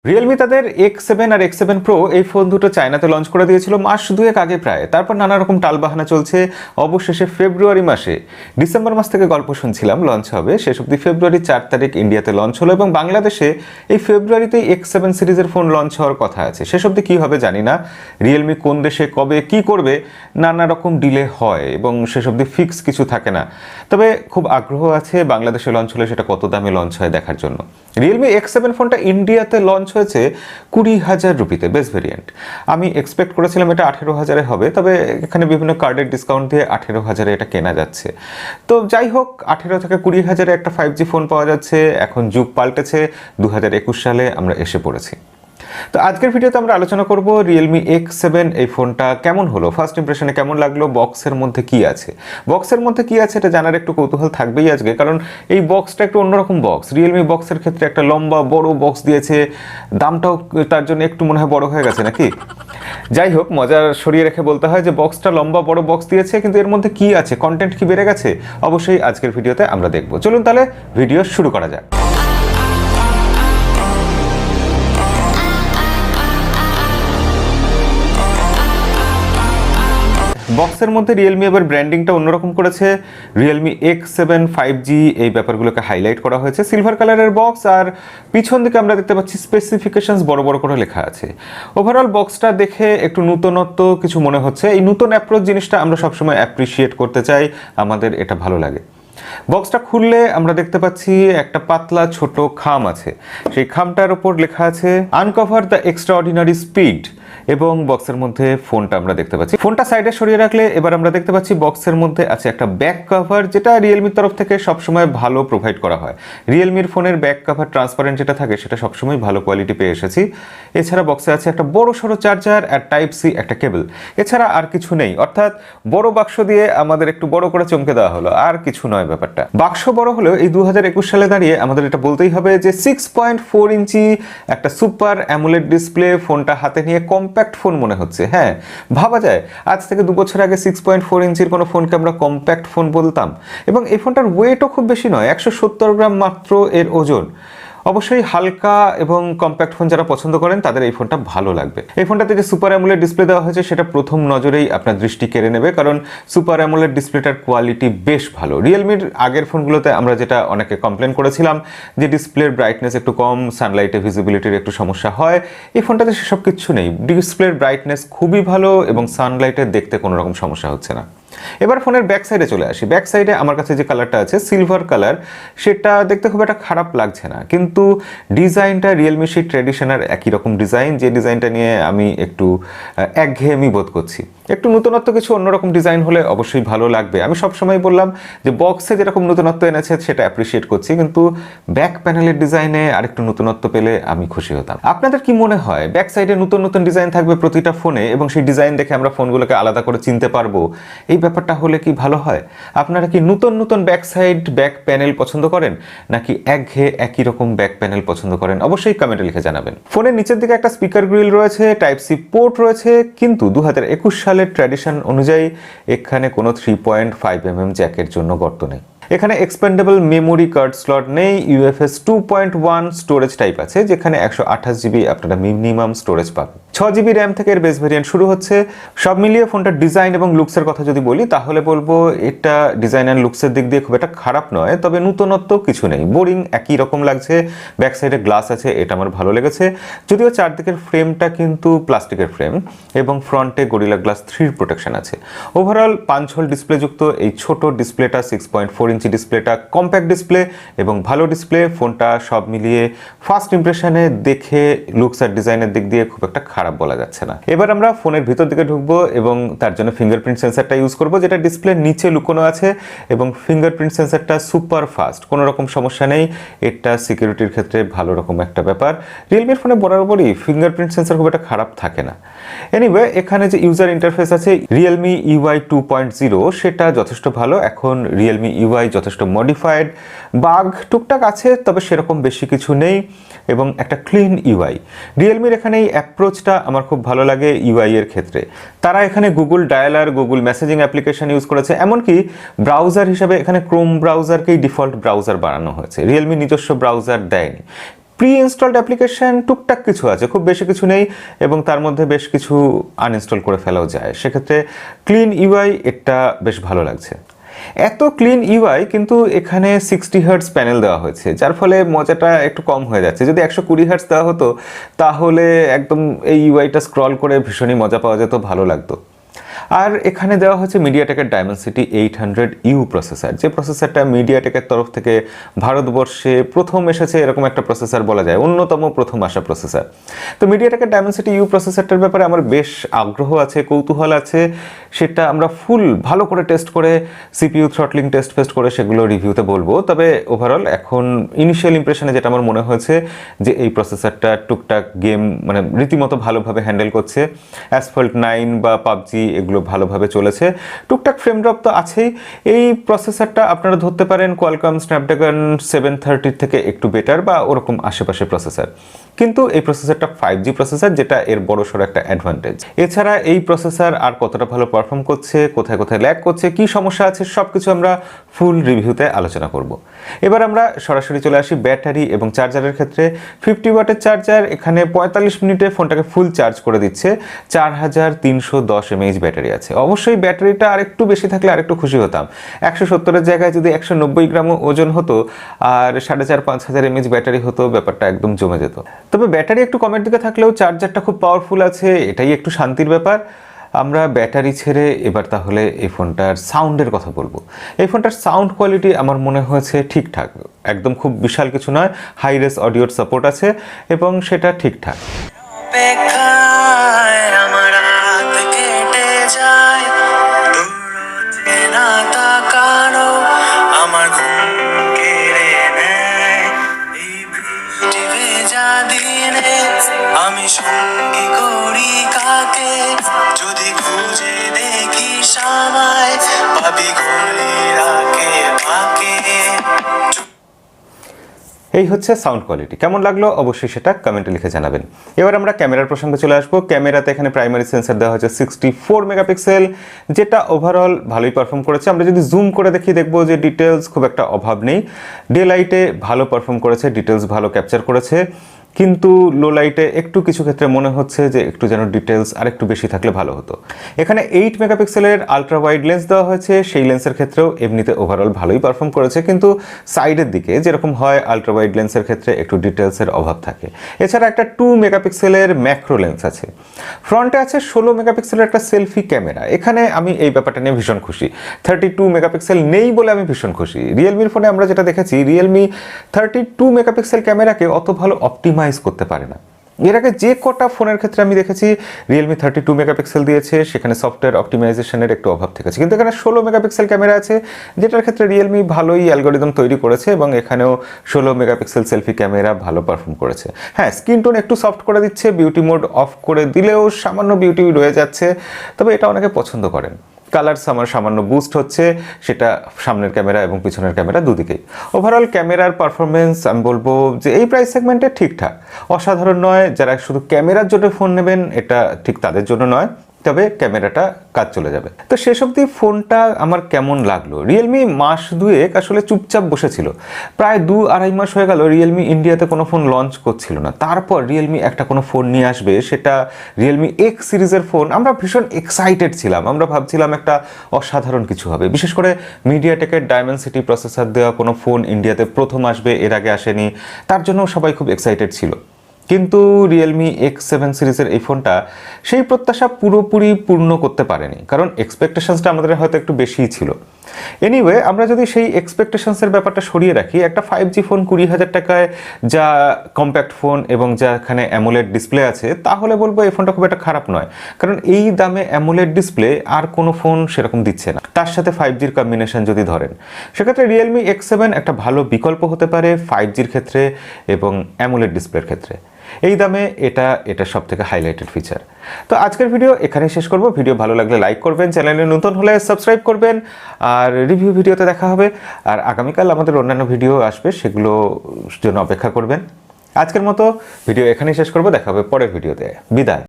Realme তাদের X7 আর X7 Pro এই phone দুটো চায়নাতে লঞ্চ করে দিয়েছিল মাস দুয়েক আগে প্রায়। তারপর নানা রকম টালবাহানা চলছে। অবশেষে ফেব্রুয়ারি মাসে, ডিসেম্বর মাস থেকে গল্প শুনছিলাম লঞ্চ হবে, শেষ অবধি ফেব্রুয়ারি 4 তারিখ ইন্ডিয়াতে লঞ্চ হলো এবং বাংলাদেশে এই ফেব্রুয়ারিতেই X7 সিরিজের ফোন লঞ্চ হওয়ার কথা আছে। শেষ অবধি কী হবে জানি না, রিয়েলমি কোন দেশে কবে কি করবে নানা রকম ডিলে হয় এবং শেষ অবধি ফিক্স কিছু থাকে না। তবে খুব আগ্রহ আছে বাংলাদেশে লঞ্চ হলে সেটা কত দামে লঞ্চ হয় দেখার জন্য। রিয়েলমি X7 ফোনটা ইন্ডিয়াতে লঞ্চ হয়েছে 20,000 রুপিতে, বেস ভেরিয়েন্ট। আমি এক্সপেক্ট করেছিলাম এটা 18,000-এ হবে, তবে এখানে বিভিন্ন কার্ডের ডিসকাউন্ট দিয়ে 18,000-এ এটা কেনা যাচ্ছে। তো যাই হোক, 18 থেকে 20,000-এ একটা 5G ফোন পাওয়া যাচ্ছে। এখন যুগ পাল্টেছে, 2021 সালে আমরা এসে পড়েছি। তো আজকের ভিডিওতে আমরা আলোচনা করব রিয়েলমি X7 এই ফোনটা কেমন হলো, ফার্স্ট ইমপ্রেশনে কেমন লাগলো, বক্সের মধ্যে কি আছে। বক্সের মধ্যে কি আছে এটা জানার একটু কৌতূহল থাকবেই আজকে, কারণ এই বক্সটা একটু অন্যরকম বক্স। রিয়েলমি বক্সের ক্ষেত্রে একটা লম্বা বড় বক্স দিয়েছে, দামটাও তার জন্য একটু মনে হয় বড় হয়ে গেছে নাকি। যাই হোক, মজা সরিয়ে রেখে বলতে হয় যে বক্সটা লম্বা বড় বক্স দিয়েছে, কিন্তু এর মধ্যে কি আছে, কন্টেন্ট কি বেড়ে গেছে, অবশ্যই আজকের ভিডিওতে আমরা দেখব। চলুন তাহলে ভিডিও শুরু করা যাক। বক্সের মধ্যে রিয়েলমি এবার ব্র্যান্ডিংটা অন্যরকম করেছে। রিয়েলমি X7 5G এই ব্যাপারগুলোকে হাইলাইট করা হয়েছে। সিলভার কালারের বক্স, আর পিছন দিকে আমরা দেখতে পাচ্ছি স্পেসিফিকেশনস বড় বড় করে লেখা আছে। ওভারঅল বক্সটা দেখে একটু নূতনত্ব কিছু মনে হচ্ছে। এই নতুন অ্যাপ্রোচ জিনিসটা আমরা সবসময় অ্যাপ্রিসিয়েট করতে চাই, আমাদের এটা ভালো লাগে। বক্সটা খুললে আমরা দেখতে পাচ্ছি একটা পাতলা ছোট খাম আছে, সেই খামটার উপর লেখা আছে আনকভার দ্য এক্সট্রাঅর্ডিনারি স্পিড, এবং বক্সের মধ্যে ফোনটা আমরা দেখতে পাচ্ছি। ফোনটা সাইডে সরিয়ে রাখলে এবার আমরা দেখতে পাচ্ছি বক্সের মধ্যে আছে একটা ব্যাক কভার, যেটা রিয়েলমির তরফ থেকে সবসময় ভালো প্রোভাইড করা হয়। রিয়েলমির ফোনের ব্যাক কভার ট্রান্সপারেন্ট যেটা থাকে সেটা সবসময় ভালো কোয়ালিটি পেয়ে এসেছি। এছাড়া বক্সে আছে একটা বড় সড়ো চার্জার আর টাইপ সি একটা কেবল, এছাড়া আর কিছু নেই। অর্থাৎ বড় বাক্স দিয়ে আমাদের একটু বড় করে চমকে দেওয়া হলো, আর কিছু নয় ব্যাপারটা। বাক্স বড় হলেও এই 2021 সালে দাঁড়িয়ে আমাদের এটা বলতেই হবে যে 6.4 ইঞ্চি একটা সুপার অ্যামোলেড ডিসপ্লে, ফোনটা হাতে নিয়ে কম্প্যাক্ট ফোন মনে হচ্ছে। হ্যাঁ, ভাবা যায় আজ থেকে 2 বছর আগে 6.4 ইঞ্চির কোনো ফোনকে আমরা কম্প্যাক্ট ফোন বলতাম। এবং এই ফোনটার ওয়েটও খুব বেশি নয়, 170 গ্রাম মাত্র এর ওজন। অবশ্যই হালকা এবং কম্প্যাক্ট ফোন যারা পছন্দ করেন তাদের এই ফোনটা ভালো লাগবে। এই ফোনটাতে যে সুপার অ্যামোলেড ডিসপ্লে দেওয়া হয়েছে সেটা প্রথম নজরেই আপনার দৃষ্টি কেড়ে নেবে, কারণ সুপার অ্যামোলেড ডিসপ্লেটার কোয়ালিটি বেশ ভালো। রিয়েলমির আগের ফোনগুলোতে আমরা যেটা অনেকে কমপ্লেন করেছিলাম যে ডিসপ্লের ব্রাইটনেস একটু কম, সানলাইটে ভিজিবিলিটির একটু সমস্যা হয়, এই ফোনটাতে সেসব কিছু নেই। ডিসপ্লের ব্রাইটনেস খুবই ভালো এবং সানলাইটে দেখতে কোনো রকম সমস্যা হচ্ছে না। এবার ফোনের ব্যাক সাইডে চলে আসি। ব্যাক সাইডে আমার কাছে যে কালারটা আছে সিলভার কালার, সেটা দেখতে খুব একটা খারাপ লাগছে না, কিন্তু ডিজাইনটা রিয়েলমি সেই ট্র্যাডিশনাল একই রকম ডিজাইন, যে ডিজাইনটা নিয়ে আমি একটু একঘেয়েমি বোধ করছি। একটু নতুনত্ব কিছু অন্যরকম ডিজাইন হলে অবশ্যই ভালো লাগবে। আমি সবসময় বললাম যে বক্সে যেরকম নতুনত্ব এনেছে সেটা অ্যাপ্রিসিয়েট করছি, কিন্তু ব্যাক প্যানেলের ডিজাইনে আরেকটু নতুনত্ব পেলে আমি খুশি হতাম। আপনাদের কি মনে হয় ব্যাক সাইডে নতুন নতুন ডিজাইন থাকবে প্রতিটা ফোনে এবং সেই ডিজাইন দেখে আমরা ফোনগুলোকে আলাদা করে চিনতে পারবো? এই ব্যাপারটা হলে কি ভালো হয়? আপনারা কি নতুন নতুন ব্যাক সাইড ব্যাক প্যানেল পছন্দ করেন, নাকি একঘেয়ে একই রকম ব্যাক প্যানেল পছন্দ করেন? অবশ্যই কমেন্টে লিখে জানাবেন। ফোনের নিচের দিকে একটা স্পিকার গ্রিল রয়েছে, টাইপ সি পোর্ট রয়েছে, কিন্তু 2021 সালের ট্র্যাডিশন অনুযায়ী এখানে কোনো 3.5mm জ্যাকের জন্য গর্ত নেই। এখানে এক্সপেন্ডেবল মেমোরি কার্ড স্লট নেই। UFS 2.1 স্টোরেজ টাইপ আছে, যেখানে 128 জিবি আপনারা মিনিমাম স্টোরেজ পাবেন। 6 জিবি র্যাম থেকে এর বেস ভেরিয়েন্ট শুরু হচ্ছে। সব মিলিয়ে ফোনটার ডিজাইন এবং লুকসের কথা যদি বলি তাহলে বলবো এটা ডিজাইন অ্যান্ড লুকসের দিক দিয়ে খুব একটা খারাপ নয়, তবে নতুনত্ব কিছু নেই, বোরিং একই রকম লাগছে। ব্যাক সাইডে গ্লাস আছে, এটা আমার ভালো লেগেছে, যদিও চারদিকের ফ্রেমটা কিন্তু প্লাস্টিকের ফ্রেম এবং ফ্রন্টে গরিলা গ্লাস 3 প্রোটেকশন আছে। ওভারঅল 5 হোল ডিসপ্লেযুক্ত এই ছোট ডিসপ্লেটা, 6.4 ইঞ্চি ডিসপ্লেটা কম্প্যাক্ট ডিসপ্লে এবং ভালো ডিসপ্লে। ফোনটা সব মিলিয়ে ফার্স্ট ইমপ্রেশনে দেখে লুকস আর ডিজাইনের দিক দিয়ে খুব একটা খারাপ বলা যাচ্ছে না। এবার আমরা ফোনের ভিতর দিকে ঢুকবো এবং তার জন্য ফিঙ্গারপ্রিন্ট সেন্সারটা ইউজ করব, যেটা ডিসপ্লের নিচে লুকোনো আছে, এবং ফিঙ্গারপ্রিন্ট সেন্সারটা সুপার ফাস্ট, কোনো রকম সমস্যা নেই। এটা সিকিউরিটির ক্ষেত্রে ভালো রকম একটা ব্যাপার। রিয়েলমির ফোনে বরাবরই ফিঙ্গারপ্রিন্ট সেন্সার খুব একটা খারাপ থাকে না। এনিওয়ে, এখানে যে ইউজার ইন্টারফেস আছে রিয়েলমি UI 2.0, সেটা যথেষ্ট ভালো। এখন রিয়েলমি UI যথেষ্ট মডিফাইড, বাগ টুকটাক আছে তবে সেরকম বেশি কিছু নেই, এবং একটা ক্লিন UI। রিয়েলমির এখানে এই অ্যাপ্রোচটা আমার খুব ভালো লাগে UI এর ক্ষেত্রে। তারা এখানে Google dialler, Google messaging application use করেছে, এমনকি ব্রাউজার হিসাবে এখানে ক্রোম ব্রাউজারকেই ডিফল্ট ব্রাউজার বানানো হয়েছে। রিয়েলমি নিজস্ব ব্রাউজার দেয়নি। প্রি ইনস্টলড অ্যাপ্লিকেশন টুকটাক কিছু আছে, খুব বেশি কিছু নেই, এবং তার মধ্যে বেশ কিছু আনইনস্টল করে ফেলাও যায়। সেক্ষেত্রে ক্লিন ইউআই এটা বেশ ভালো লাগছে। এত ক্লিন ইউআই কিন্তু এখানে 60 হার্টজ প্যানেল দেওয়া হয়েছে, যার ফলে মজাটা একটু কম হয়ে যাচ্ছে। যদি 120 হার্টজ দেওয়া হতো তাহলে একদম এই ইউআইটা স্ক্রল করে ভীষণই মজা পাওয়া যেত, ভালো লাগতো। আর এখানে দেওয়া হচ্ছে মিডিয়াটেকের ডায়মেনসিটি 800U প্রসেসর, যে প্রসেসরটা মিডিয়াটেকের তরফ থেকে ভারতবর্ষে প্রথম এসেছে এরকম একটা প্রসেসর বলা যায়, অন্যতম প্রথম আসা প্রসেসর। তো মিডিয়াটেকের ডায়মেনসিটি ইউ প্রসেসরটার ব্যাপারে আমার বেশ আগ্রহ আছে, কৌতূহল আছে। সেটা আমরা ফুল ভালো করে টেস্ট করে সিপিইউ থ্রটলিং টেস্ট করে সেগুলো রিভিউতে বলবো। তবে ওভারঅল এখন ইনিশিয়াল ইমপ্রেশনে যেটা আমার মনে হয়েছে যে এই প্রসেসরটা টুকটাক গেম মানে রীতিমতো ভালোভাবে হ্যান্ডেল করছে। অ্যাসফল্ট 9 বা পাবজি এগুলো ভালোভাবে চলেছে। টুকটাক ফ্রেম ড্রপ তো আছেই। এই প্রসেসরটা আপনারা ধরতে পারেন কোয়ালকম স্ন্যাপড্রাগন 730 থেকে একটু বেটার বা ওরকম আশেপাশে প্রসেসর, কিন্তু এই প্রসেসরটা 5G প্রসেসর, যেটা এর বড়সড় একটা অ্যাডভান্টেজ। এছাড়া এই প্রসেসর আর কতটা ভালো পারফর্ম করছে, কোথায় কোথায় ল্যাগ করছে, কি সমস্যা আছে, সব কিছু আমরা ফুল রিভিউতে আলোচনা করব। এবার আমরা সরাসরি চলে আসি ব্যাটারি এবং চার্জারের ক্ষেত্রে। 50 ওয়াটের চার্জার এখানে 45 মিনিটে ফোনটাকে ফুল চার্জ করে দিচ্ছে। 4310 mAh ব্যাটারি আছে। অবশ্যই ব্যাটারিটা আরেকটু বেশি থাকলে আরেকটু খুশি হতাম। 170-এর জায়গায় যদি 190 গ্রাম ওজন হতো আর 4500-5000 mAh ব্যাটারি হতো, ব্যাপারটা একদম জমে যেত। তবে ব্যাটারি একটু কমের দিকে থাকলেও চার্জারটা খুব পাওয়ারফুল আছে, এটাই একটু শান্তির ব্যাপার। আমরা ব্যাটারি ছেড়ে এবার তাহলে এই ফোনটার সাউন্ডের কথা বলবো। এই ফোনটার সাউন্ড কোয়ালিটি আমার মনে হয়েছে ঠিকঠাক, একদম খুব বিশাল কিছু নয়। হাই রেস অডিওর সাপোর্ট আছে এবং সেটা ঠিকঠাক। আমি সঙ্গী করি কাকে যদি খুঁজে দেখি সামায় পাবি গলি রাকে পাকে। এই হচ্ছে সাউন্ড কোয়ালিটি। কেমন লাগলো অবশ্যই সেটা কমেন্টে লিখে জানাবেন। এবার আমরা ক্যামেরার প্রসঙ্গে চলে আসবো। ক্যামেরাতে এখানে প্রাইমারি সেন্সর দেওয়া হয়েছে 64 মেগাপিক্সেল, যেটা ওভারঅল ভালোই পারফর্ম করেছে। আমরা যদি জুম করে দেখবো যে ডিটেলস খুব একটা অভাব নেই। ডে লাইটে ভালো পারফর্ম করেছে, ডিটেলস ভালো ক্যাপচার করেছে, কিন্তু লো লাইটে একটু কিছু ক্ষেত্রে মনে হচ্ছে যে একটু যেন ডিটেলস আর একটু বেশি থাকলে ভালো হতো। এখানে 8 মেগাপিক্সেলের আলট্রা ওয়াইড লেন্স দেওয়া হয়েছে, সেই লেন্সের ক্ষেত্রেও এমনিতে ওভারঅল ভালোই পারফর্ম করেছে, কিন্তু সাইডের দিকে যেরকম হয় আলট্রা ওয়াইড লেন্সের ক্ষেত্রে একটু ডিটেলসের অভাব থাকে। এছাড়া একটা 2 মেগাপিক্সেলের ম্যাক্রো লেন্স আছে। ফ্রন্টে আছে 16 মেগাপিক্সেলের একটা সেলফি ক্যামেরা। এখানে আমি এই ব্যাপারটা নিয়ে ভীষণ খুশি। 32 মেগাপিক্সেল নেই বলে আমি ভীষণ খুশি। রিয়েলমির ফোনে আমরা যেটা দেখেছি, রিয়েলমি 32 মেগাপিক্সেল ক্যামেরাকে অত ভালো অপটিমাইজ করতে পারে না। এর আগে যে কটা ফোনের ক্ষেত্রে আমি দেখেছি রিয়েলমি 32 মেগাপিক্সেল দিয়েছে, সেখানে সফটওয়্যার অপটিমাইজেশনের একটু অভাব থেকেছে, কিন্তু এখানে 16 মেগাপিক্সেল ক্যামেরা আছে, যেটার ক্ষেত্রে রিয়েলমি ভালোই অ্যালগোরিদম তৈরি করেছে এবং এখানেও 16 মেগাপিক্সেল সেলফি ক্যামেরা ভালো পারফর্ম করেছে। হ্যাঁ, স্ক্রিন টোন একটু সফট করে দিচ্ছে, বিউটি মোড অফ করে দিলেও সামান্য বিউটি রয়ে যাচ্ছে, তবে এটা অনেকে পছন্দ করেন। কালার সামান্য বুস্ট হচ্ছে, সেটা সামনের ক্যামেরা এবং পিছনের ক্যামেরা দুদিকেই। ওভারঅল ক্যামেরার পারফরমেন্স আমি বলবো যে এই প্রাইস সেগমেন্টে ঠিকঠাক, অসাধারণ নয়। যারা শুধু ক্যামেরার জন্য ফোন নেবেন এটা ঠিক তাদের জন্য নয়, তবে ক্যামেরাটা কাজ চলে যাবে। তো শেষ অবধি ফোনটা আমার কেমন লাগলো? রিয়েলমি মাস দুয়েক আসলে চুপচাপ বসেছিল। প্রায় 2-2.5 মাস হয়ে গেল রিয়েলমি ইন্ডিয়াতে কোনো ফোন লঞ্চ করছিল না। তারপর রিয়েলমি একটা কোনো ফোন নিয়ে আসবে, সেটা রিয়েলমি এক্স সিরিজের ফোন। আমরা ভীষণ এক্সাইটেড ছিলাম, আমরা ভাবছিলাম একটা অসাধারণ কিছু হবে। বিশেষ করে মিডিয়াটেকের ডায়মেনসিটি প্রসেসর দেওয়া কোনো ফোন ইন্ডিয়াতে প্রথম আসবে, এর আগে আসেনি, তার জন্য সবাই খুব এক্সাইটেড ছিল। কিন্তু রিয়েলমি X7 সিরিজের এই ফোনটা সেই প্রত্যাশা পুরোপুরি পূর্ণ করতে পারেনি, কারণ এক্সপেকটেশনসটা আমাদের হয়তো একটু বেশিই ছিল। এনিওয়ে, আমরা যদি সেই এক্সপেকটেশনসের ব্যাপারটা সরিয়ে রাখি, একটা 5G ফোন 20,000 টাকায়, যা কম্প্যাক্ট ফোন এবং যাখানে অ্যামোলেড ডিসপ্লে আছে, তাহলে বলবো এই ফোনটা খুব একটা খারাপ নয়। কারণ এই দামে অ্যামোলেড ডিসপ্লে আর কোনো ফোন সেরকম দিচ্ছে না। তার সাথে 5Gর কম্বিনেশন যদি ধরেন, সেক্ষেত্রে রিয়েলমি X7 একটা ভালো বিকল্প হতে পারে 5Gর ক্ষেত্রে এবং অ্যামোলেড ডিসপ্লের ক্ষেত্রে। এই দামে এটা সব থেকে হাইলাইটেড ফিচার। তো আজকের ভিডিও এখানেই শেষ করব। ভিডিও ভালো লাগলে লাইক করবেন, চ্যানেলে নতুন হলে সাবস্ক্রাইব করবেন, আর রিভিউ ভিডিওতে দেখা হবে। আর আগামীকাল আমাদের অন্যান্য ভিডিও আসবে, সেগুলো জন্য অপেক্ষা করবেন। আজকের মতো ভিডিও এখানেই শেষ করব, দেখা হবে পরের ভিডিওতে। বিদায়।